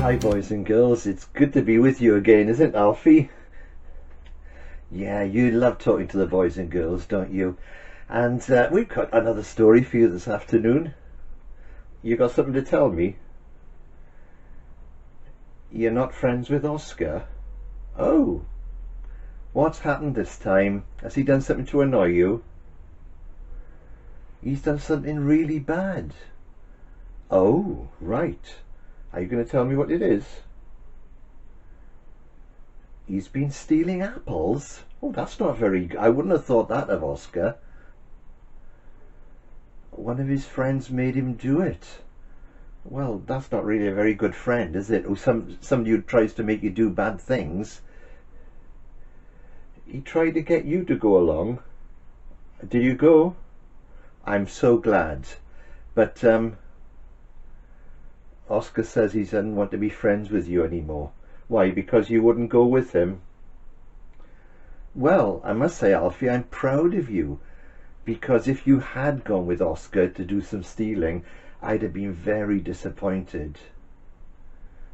Hi boys and girls, it's good to be with you again, isn't it, Alfie? Yeah, you love talking to the boys and girls, don't you? And we've got another story for you this afternoon. You got something to tell me? You're not friends with Oscar? Oh, what's happened this time? Has he done something to annoy you? He's done something really bad. Oh, right. Are you going to tell me what it is? He's been stealing apples? Oh, that's not very good. I wouldn't have thought that of Oscar. One of his friends made him do it. Well, that's not really a very good friend, is it? Or somebody who tries to make you do bad things. He tried to get you to go along. Did you go? I'm so glad. But, Oscar says he doesn't want to be friends with you anymore. Why, because you wouldn't go with him? Well, I must say, Alfie, I'm proud of you. Because if you had gone with Oscar to do some stealing, I'd have been very disappointed.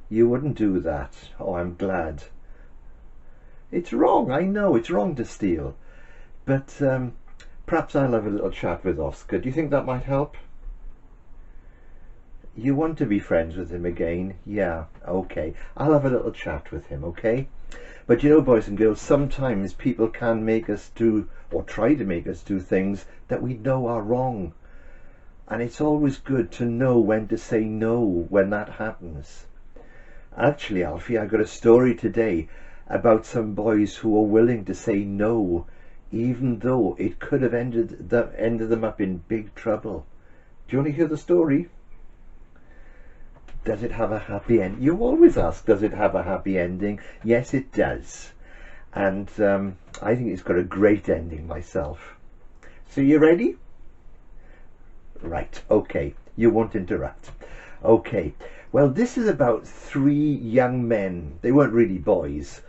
You wouldn't do that. Oh, I'm glad. It's wrong, I know, it's wrong to steal. But perhaps I'll have a little chat with Oscar. Do you think that might help? You want to be friends with him again? Yeah, okay. I'll have a little chat with him, okay? But you know, boys and girls, sometimes people can make us do, or try to make us do things that we know are wrong. And it's always good to know when to say no when that happens. Actually, Alfie, I got a story today about some boys who were willing to say no, even though it could have ended them up in big trouble. Do you want to hear the story? Does it have a happy end? You always ask, does it have a happy ending? Yes, it does. And I think it's got a great ending myself. So you ready? Right, okay. You won't interrupt. Okay. Well, this is about 3 young men. They weren't really boys.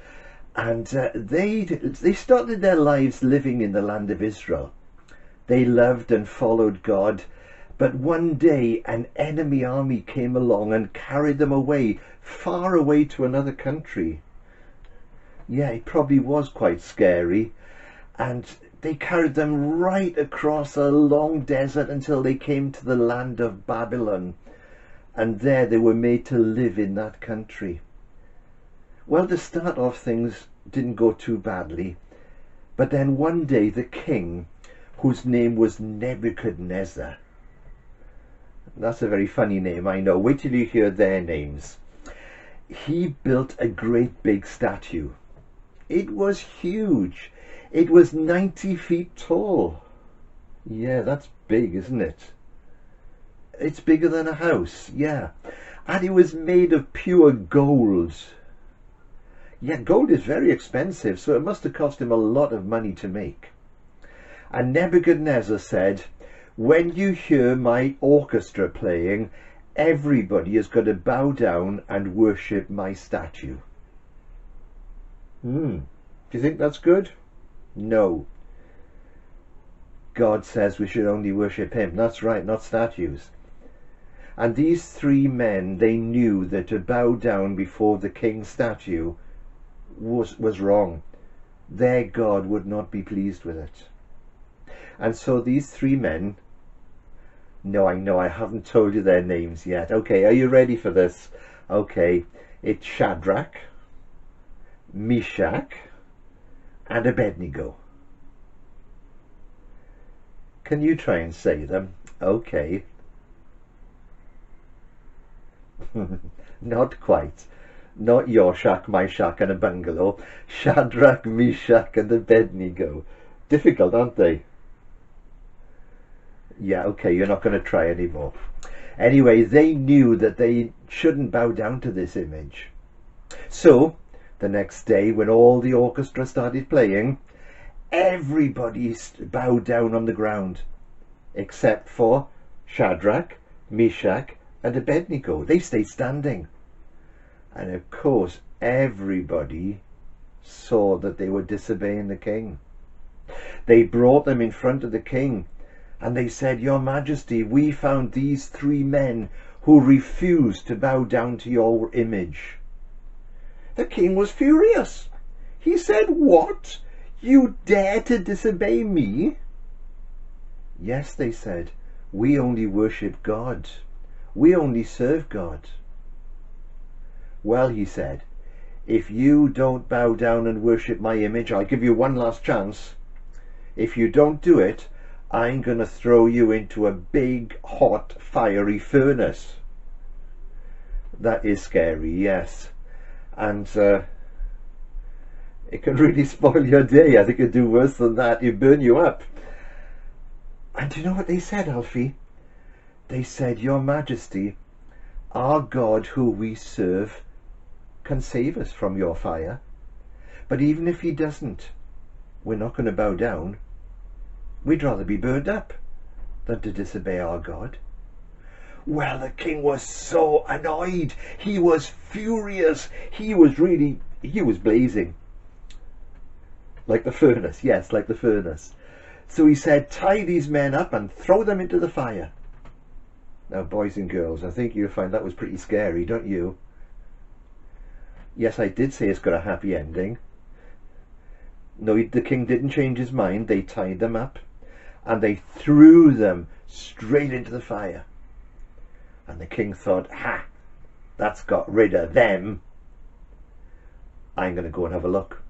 And they started their lives living in the land of Israel. They loved and followed God. But one day an enemy army came along and carried them away, far away to another country. Yeah, it probably was quite scary. And they carried them right across a long desert until they came to the land of Babylon. And there they were made to live in that country. Well, to start off, things didn't go too badly. But then one day the king, whose name was Nebuchadnezzar, that's a very funny name, I know. Wait till you hear their names. He built a great big statue. It was huge. It was 90 feet tall. Yeah, that's big, isn't it? It's bigger than a house, yeah. And it was made of pure gold. Yeah, gold is very expensive, so it must have cost him a lot of money to make. And Nebuchadnezzar said, when you hear my orchestra playing, everybody is going to bow down and worship my statue. Do you think that's good? No. God says we should only worship him. That's right, not statues. And these 3 men, they knew that to bow down before the king's statue was wrong. Their God would not be pleased with it. And so these 3 men, no, I know I haven't told you their names yet. Okay, are you ready for this? Okay, it's Shadrach, Meshach, and Abednego. Can you try and say them? Okay. Not quite. Not your shack, my shack, and a bungalow. Shadrach, Meshach, and Abednego. Difficult, aren't they? Yeah, okay, you're not going to try anymore. Anyway, they knew that they shouldn't bow down to this image. So, the next day, when all the orchestra started playing, everybody bowed down on the ground, except for Shadrach, Meshach, and Abednego. They stayed standing. And of course, everybody saw that they were disobeying the king. They brought them in front of the king. And they said, Your Majesty, we found these 3 men who refuse to bow down to your image. The king was furious. He said, "What? You dare to disobey me?" "Yes," they said, "we only worship God. We only serve God." "Well," he said, "if you don't bow down and worship my image, I'll give you one last chance. If you don't do it, I'm going to throw you into a big, hot, fiery furnace." That is scary, yes. And it can really spoil your day. I think it'd do worse than that. It'd burn you up. And do you know what they said, Alfie? They said, "Your Majesty, our God who we serve can save us from your fire. But even if he doesn't, we're not going to bow down. We'd rather be burned up than to disobey our God." Well, the king was so annoyed. He was furious. He was blazing. Like the furnace, yes, like the furnace. So he said, "Tie these men up and throw them into the fire." Now, boys and girls, I think you'll find that was pretty scary, don't you? Yes, I did say it's got a happy ending. No, the king didn't change his mind. They tied them up and they threw them straight into the fire. And the king thought, "Ha, that's got rid of them. I'm going to go and have a look."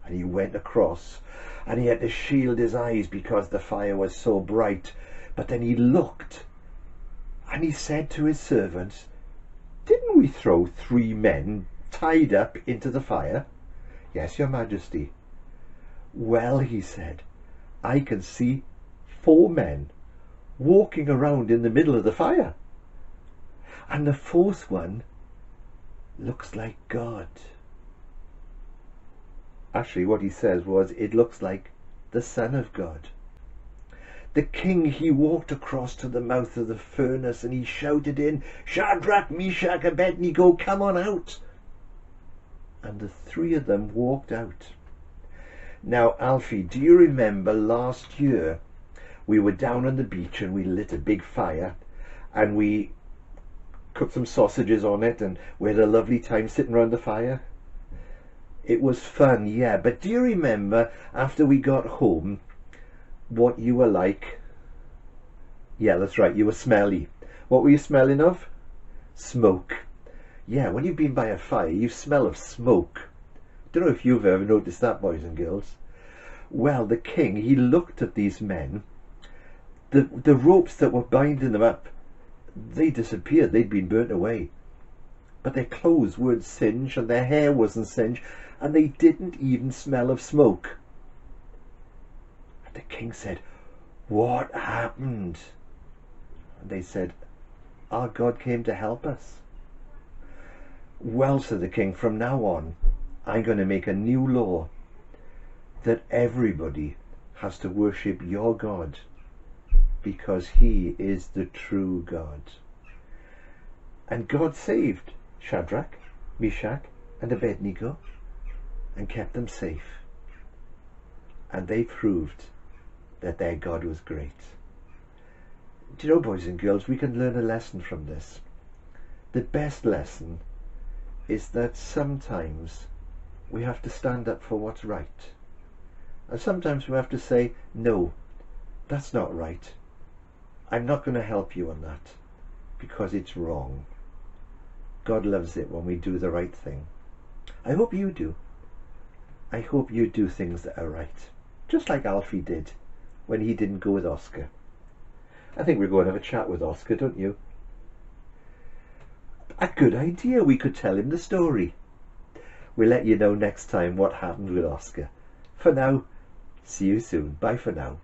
And he went across and he had to shield his eyes because the fire was so bright. But then he looked and he said to his servants, "Didn't we throw 3 men tied up into the fire?" "Yes, Your Majesty." "Well," he said, "I can see 4 men walking around in the middle of the fire. And the 4th one looks like God." Actually, what he says was, it looks like the Son of God. The king, he walked across to the mouth of the furnace and he shouted in, "Shadrach, Meshach, Abednego, come on out." And the 3 of them walked out. Now, Alfie, do you remember last year we were down on the beach and we lit a big fire and we cooked some sausages on it and we had a lovely time sitting around the fire? It was fun, yeah, but do you remember after we got home what you were like? Yeah, that's right, you were smelly. What were you smelling of? Smoke. Yeah, when you've been by a fire, you smell of smoke. Don't know if you've ever noticed that, boys and girls. Well, the king, he looked at these men. The ropes that were binding them up, they disappeared. They'd been burnt away. But their clothes weren't singed and their hair wasn't singed and they didn't even smell of smoke. And the king said, "What happened?" And they said, "Our God came to help us." "Well," said the king, "from now on, I'm going to make a new law that everybody has to worship your God because he is the true God." And God saved Shadrach, Meshach, and Abednego and kept them safe. And they proved that their God was great. Do you know, boys and girls, we can learn a lesson from this. The best lesson is that sometimes we have to stand up for what's right. And sometimes we have to say, "No, that's not right. I'm not going to help you on that because it's wrong." God loves it when we do the right thing. I hope you do. I hope you do things that are right. Just like Alfie did when he didn't go with Oscar. I think we're going to have a chat with Oscar, don't you? A good idea. We could tell him the story. We'll let you know next time what happened with Oscar. For now, see you soon. Bye for now.